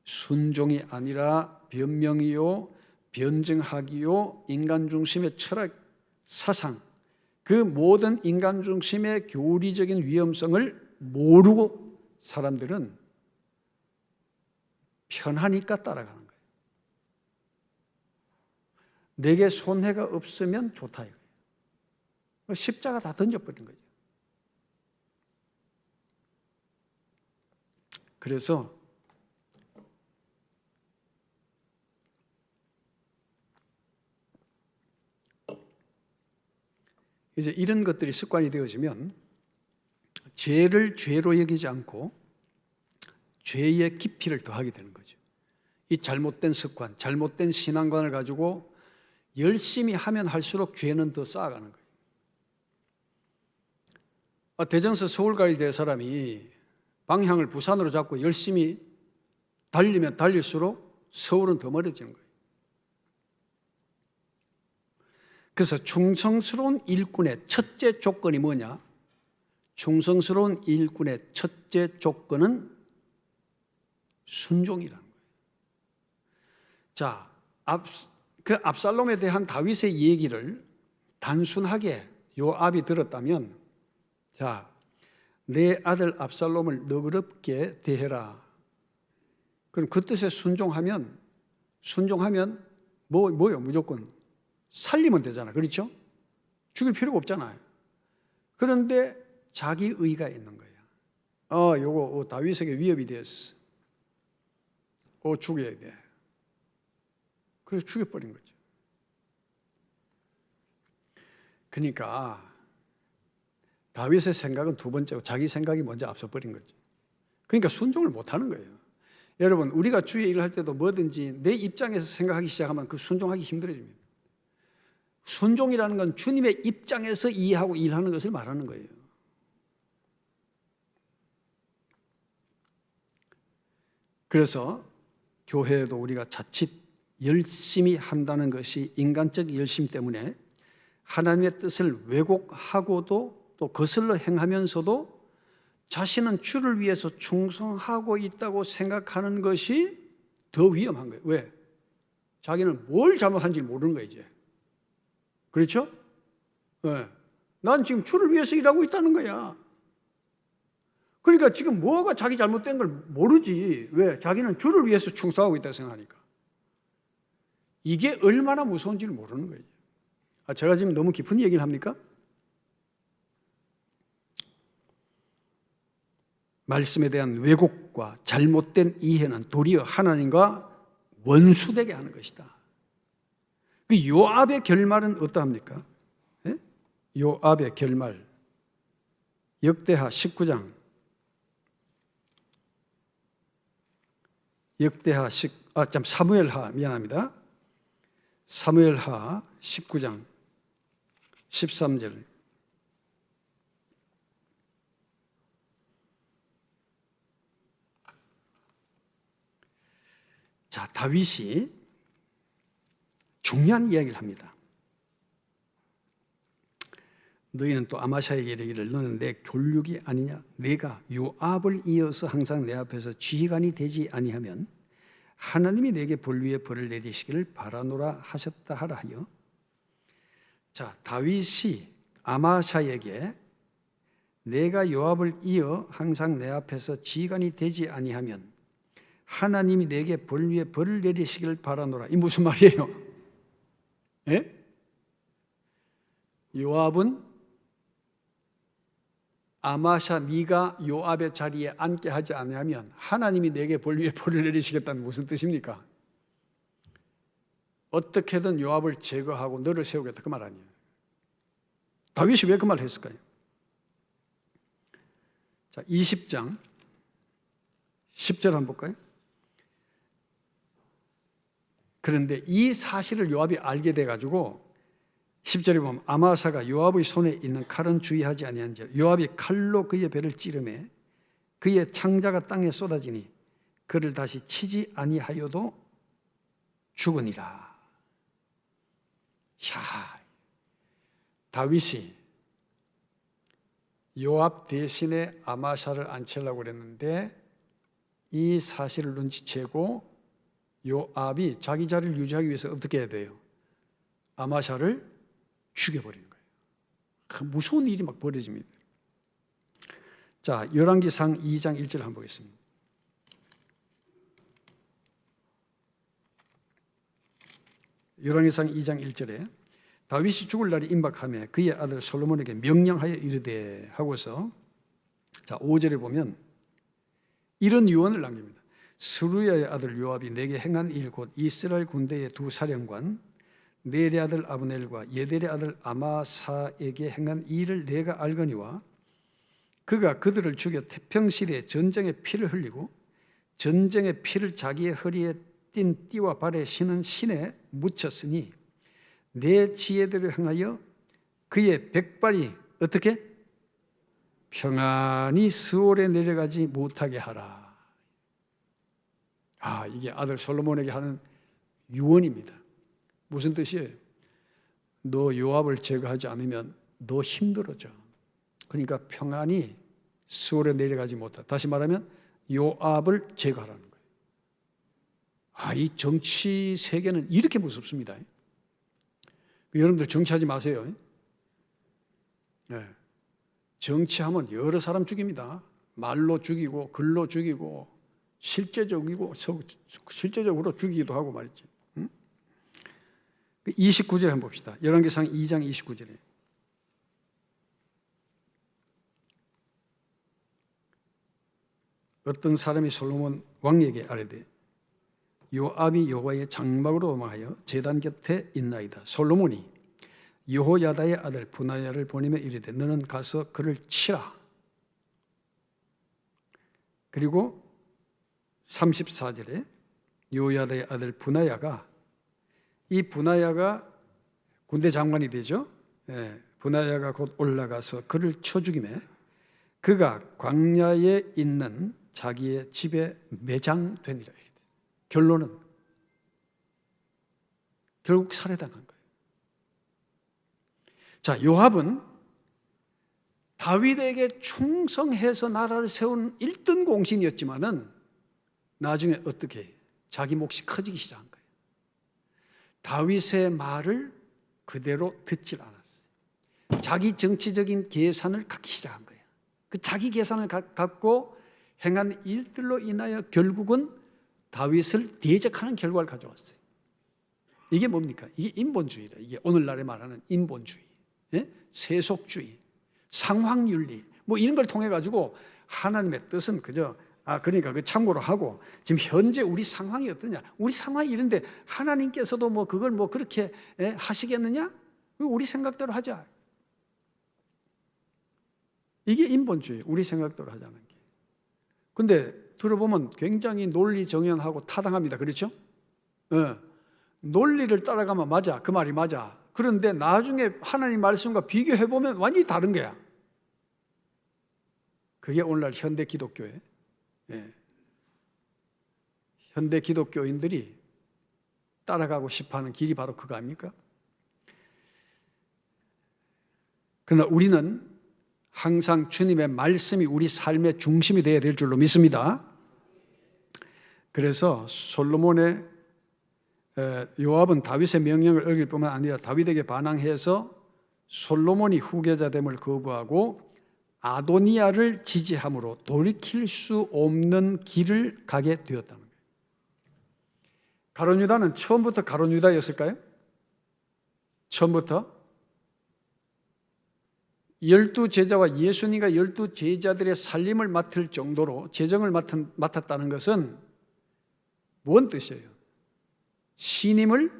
순종이 아니라 변명이요, 변증하기요, 인간 중심의 철학, 사상, 그 모든 인간 중심의 교리적인 위험성을 모르고 사람들은 편하니까 따라가는 거예요. 내게 손해가 없으면 좋다 이거예요. 십자가 다 던져버린 거죠. 그래서 이제 이런 것들이 습관이 되어지면 죄를 죄로 여기지 않고 죄의 깊이를 더하게 되는 거죠. 이 잘못된 습관, 잘못된 신앙관을 가지고 열심히 하면 할수록 죄는 더 쌓아가는 거예요. 대전에서 서울 가야 될 사람이 방향을 부산으로 잡고 열심히 달리면 달릴수록 서울은 더 멀어지는 거예요. 그래서 충성스러운 일꾼의 첫째 조건이 뭐냐? 충성스러운 일꾼의 첫째 조건은 순종이라는 거예요. 자, 그 압살롬에 대한 다윗의 얘기를 단순하게 요압이 들었다면, 자, 내 아들 압살롬을 너그럽게 대해라. 그럼 그 뜻에 순종하면 뭐요? 무조건 살리면 되잖아. 그렇죠? 죽일 필요가 없잖아요. 그런데 자기 의가 있는 거야. 요거 다윗에게 위협이 됐어. 죽여야 돼. 그래서 죽여버린 거죠. 그러니까 다윗의 생각은 두 번째고 자기 생각이 먼저 앞서버린 거죠. 그러니까 순종을 못하는 거예요. 여러분, 우리가 주의 일을 할 때도 뭐든지 내 입장에서 생각하기 시작하면 그 순종하기 힘들어집니다. 순종이라는 건 주님의 입장에서 이해하고 일하는 것을 말하는 거예요. 그래서 교회에도 우리가 자칫 열심히 한다는 것이 인간적 열심 때문에 하나님의 뜻을 왜곡하고도 또 거슬러 행하면서도 자신은 주를 위해서 충성하고 있다고 생각하는 것이 더 위험한 거예요. 왜? 자기는 뭘 잘못한지 모르는 거예요, 이제. 그렇죠? 네. 난 지금 주를 위해서 일하고 있다는 거야. 그러니까 지금 뭐가 자기 잘못된 걸 모르지. 왜? 자기는 주를 위해서 충성하고 있다고 생각하니까. 이게 얼마나 무서운지를 모르는 거예요. 제가 지금 너무 깊은 얘기를 합니까? 말씀에 대한 왜곡과 잘못된 이해는 도리어 하나님과 원수되게 하는 것이다. 그 요압의 결말은 어떠합니까? 예? 요압의 결말. 역대하 19장. 사무엘하, 미안합니다. 사무엘하 19장 13절. 자, 다윗이 중요한 이야기를 합니다. 너희는 또 아마샤에게 이르기를 너는 내 교육이 아니냐? 내가 요압을 이어서 항상 내 앞에서 지휘관이 되지 아니하면 하나님이 내게 벌 위에 벌을 내리시기를 바라노라 하셨다 하라 하여. 자, 다윗이 아마샤에게 내가 요압을 이어 항상 내 앞에서 지휘관이 되지 아니하면 하나님이 내게 벌 위에 벌을 내리시기를 바라노라. 이 무슨 말이에요? 예? 요압은 아마샤 네가 요압의 자리에 앉게 하지 않으면 하나님이 내게 벌 위에 벌을 내리시겠다는 무슨 뜻입니까? 어떻게든 요압을 제거하고 너를 세우겠다 그 말 아니에요. 다윗이 왜 그 말을 했을까요? 자, 20장 10절 한번 볼까요? 그런데 이 사실을 요압이 알게 돼가지고 10절에 보면 아마사가 요압의 손에 있는 칼은 주의하지 아니한지라 요압이 칼로 그의 배를 찌르매 그의 창자가 땅에 쏟아지니 그를 다시 치지 아니하여도 죽으니라. 야, 다윗이 요압 대신에 아마사를 앉히려고 그랬는데 이 사실을 눈치채고 요압이 자기 자리를 유지하기 위해서 어떻게 해야 돼요? 아마샤를 죽여버리는 거예요. 그 무서운 일이 막 벌어집니다. 자, 열왕기상 2장 1절 한번 보겠습니다. 열왕기상 2장 1절에 다윗이 죽을 날이 임박하며 그의 아들 솔로몬에게 명령하여 이르되 하고서 자, 5절에 보면 이런 유언을 남깁니다. 스루야의 아들 요압이 내게 행한 일 곧 이스라엘 군대의 두 사령관 넬의 아들 아브넬과 예델의 아들 아마사에게 행한 이 일을 내가 알거니와 그가 그들을 죽여 태평시대에 전쟁의 피를 흘리고 전쟁의 피를 자기의 허리에 띤 띠와 발에 신은 신에 묻혔으니 내 지혜들을 향하여 그의 백발이 어떻게? 평안히 스올에 내려가지 못하게 하라. 이게 아들 솔로몬에게 하는 유언입니다. 무슨 뜻이에요? 너 요압을 제거하지 않으면 너 힘들어져. 그러니까 평안히 스올에 내려가지 못하다. 다시 말하면 요압을 제거하라는 거예요. 이 정치 세계는 이렇게 무섭습니다. 여러분들 정치하지 마세요. 네. 정치하면 여러 사람 죽입니다. 말로 죽이고 글로 죽이고 실제적으로 죽이기도 하고 말이지. 29절에 한번 봅시다. 열왕기상 2장 29절에. 어떤 사람이 솔로몬 왕에게 아뢰되 요압이 여호와의 장막으로 도망하여 제단 곁에 있나이다. 솔로몬이 여호야다의 아들 분하야를 보내며 이르되 너는 가서 그를 치라. 그리고 34절에 여호야다의 아들 분하야가, 이 분하야가 군대 장관이 되죠. 분하야가 곧 올라가서 그를 쳐 죽이매 그가 광야에 있는 자기의 집에 매장되니라. 결론은 결국 살해당한 거예요. 자, 요압은 다윗에게 충성해서 나라를 세운 1등 공신이었지만은 나중에 어떻게 해요? 자기 몫이 커지기 시작한 거예요. 다윗의 말을 그대로 듣질 않았어요. 자기 정치적인 계산을 갖기 시작한 거예요. 그 자기 계산을 갖고 행한 일들로 인하여 결국은 다윗을 대적하는 결과를 가져왔어요. 이게 뭡니까? 이게 인본주의다. 이게 오늘날에 말하는 인본주의, 세속주의, 상황윤리 이런 걸 통해 가지고 하나님의 뜻은 그저 그러니까 그 참고로 하고 지금 현재 우리 상황이 어떠냐? 우리 상황이 이런데 하나님께서도 그걸 그렇게 하시겠느냐? 우리 생각대로 하자. 이게 인본주의, 우리 생각대로 하자는 게. 근데 들어보면 굉장히 논리정연하고 타당합니다. 그렇죠? 논리를 따라가면 맞아. 그 말이 맞아. 그런데 나중에 하나님 말씀과 비교해보면 완전히 다른 거야. 그게 오늘날 현대 기독교예요. 현대 기독교인들이 따라가고 싶어하는 길이 바로 그거 아닙니까? 그러나 우리는 항상 주님의 말씀이 우리 삶의 중심이 되어야 될 줄로 믿습니다. 그래서 솔로몬의 요압은 다윗의 명령을 어길 뿐만 아니라 다윗에게 반항해서 솔로몬이 후계자됨을 거부하고 아도니아를 지지함으로 돌이킬 수 없는 길을 가게 되었다는 거예요. 가룟 유다는 처음부터 가룟 유다였을까요? 처음부터 12제자와 예수님과 12제자들의 살림을 맡을 정도로 재정을 맡았다는 것은 뭔 뜻이에요? 신임을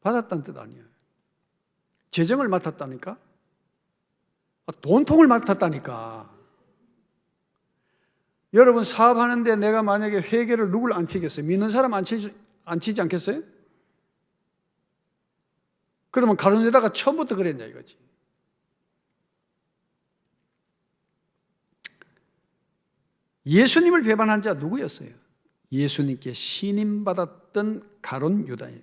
받았다는 뜻 아니에요. 재정을 맡았다니까? 돈통을 맡았다니까. 여러분 사업하는데 내가 만약에 회계를 누굴 앉히겠어요? 믿는 사람 앉히지 않겠어요? 그러면 가룟 유다가 처음부터 그랬냐 이거지. 예수님을 배반한 자 누구였어요? 예수님께 신임받았던 가룟 유다예요.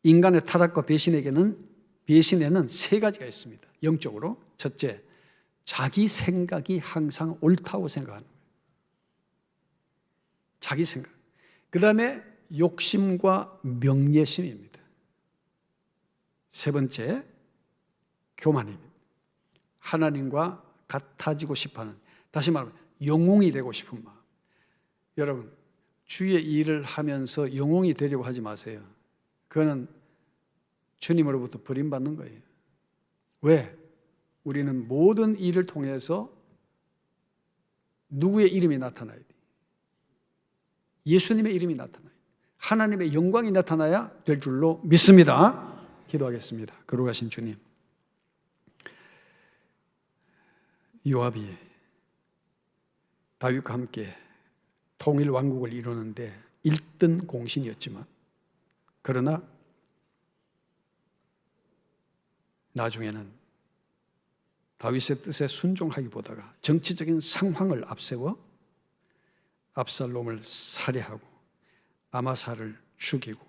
인간의 타락과 배신에는 세 가지가 있습니다. 영적으로. 첫째, 자기 생각이 항상 옳다고 생각하는 거예요. 자기 생각. 그 다음에 욕심과 명예심입니다. 세 번째, 교만입니다. 하나님과 같아지고 싶어하는, 다시 말하면 영웅이 되고 싶은 마음. 여러분, 주의 일을 하면서 영웅이 되려고 하지 마세요. 그거는 주님으로부터 버림받는 거예요. 왜? 우리는 모든 일을 통해서 누구의 이름이 나타나야 돼? 예수님의 이름이 나타나야 돼. 하나님의 영광이 나타나야 될 줄로 믿습니다. 기도하겠습니다. 거룩하신 주님, 요압이 다윗과 함께 통일 왕국을 이루는데 1등 공신이었지만, 그러나 나중에는 다윗의 뜻에 순종하기보다가 정치적인 상황을 앞세워 압살롬을 살해하고 아마사를 죽이고,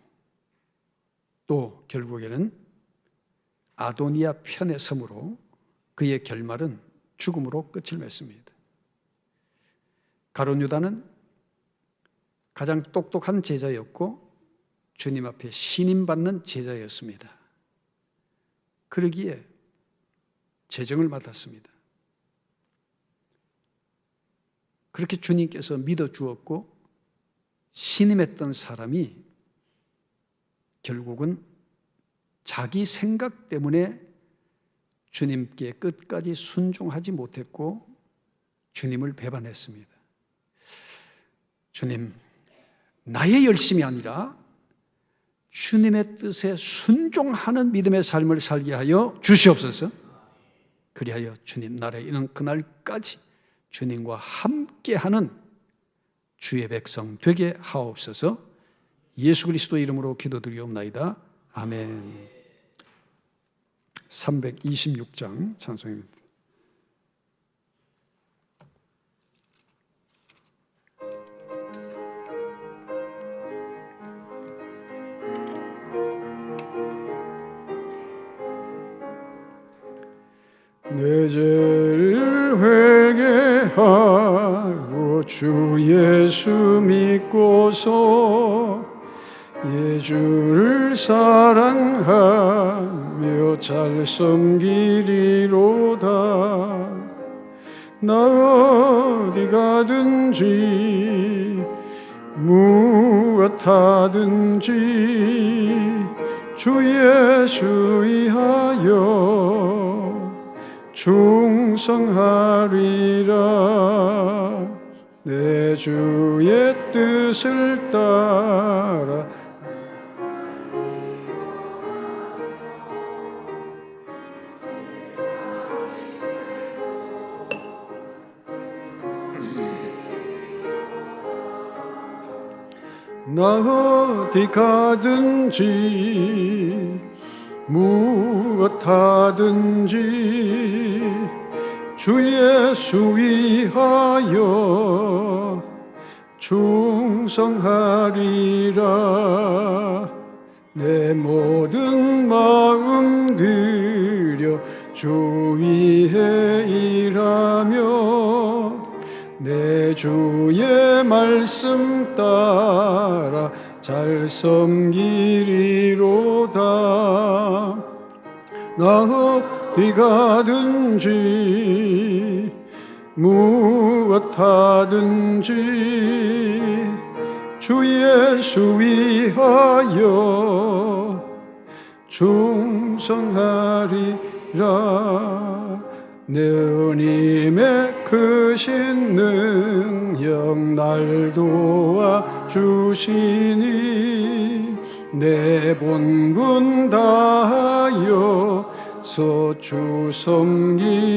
또 결국에는 아도니아 편에 섬으로 그의 결말은 죽음으로 끝을 맺습니다. 가룟 유다는 가장 똑똑한 제자였고 주님 앞에 신임받는 제자였습니다. 그러기에 재정을 맡았습니다. 그렇게 주님께서 믿어주었고 신임했던 사람이 결국은 자기 생각 때문에 주님께 끝까지 순종하지 못했고 주님을 배반했습니다. 주님, 나의 열심이 아니라 주님의 뜻에 순종하는 믿음의 삶을 살게 하여 주시옵소서. 그리하여 주님 나라에 이르는 그날까지 주님과 함께하는 주의 백성 되게 하옵소서. 예수 그리스도 이름으로 기도드리옵나이다. 아멘. 326장 찬송입니다. 내 죄를 회개하고 주 예수 믿고서 예주를 사랑하며 잘 섬기리로다. 나 어디 가든지 무엇하든지 주 예수 위하여 충성하리라. 내 주의 뜻을 따라 나 어디 가든지 무엇하든지 주 예수 위하여 충성하리라. 내 모든 마음 들여 주 위에 일하며 내 주의 말씀 따라 잘 섬기리로다. 나 어디 가든지 무엇하든지 주 예수 위하여 충성하리라. 내 은임의 크신 능력 날 도와주시니 내 본분 다하여 주 섬기리로다.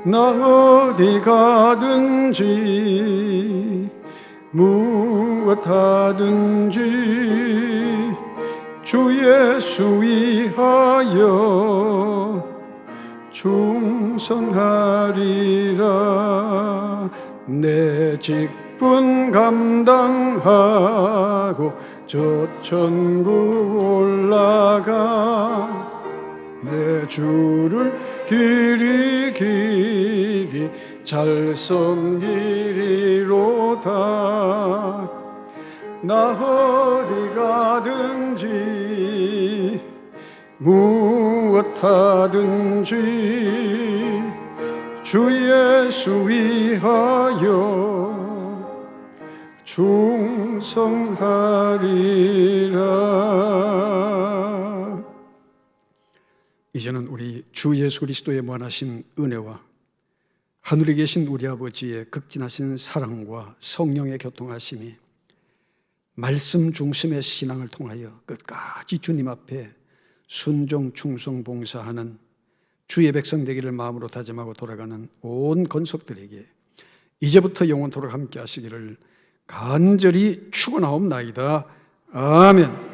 나 어디 가든지 무엇하든지 주 예수 위하여 충성하리라. 내 직분 감당하고 저 천국 올라가 내 주를 길이 잘 섬기리로다. 나 어디 가든지 무엇하든지 주 예수 위하여 충성하리라. 이제는 우리 주 예수 그리스도의 무한하신 은혜와 하늘에 계신 우리 아버지의 극진하신 사랑과 성령의 교통하심이 말씀 중심의 신앙을 통하여 끝까지 주님 앞에 순종, 충성, 봉사하는 주의 백성 되기를 마음으로 다짐하고 돌아가는 온 건속들에게 이제부터 영원토록 함께 하시기를 간절히 축원하옵나이다. 아멘.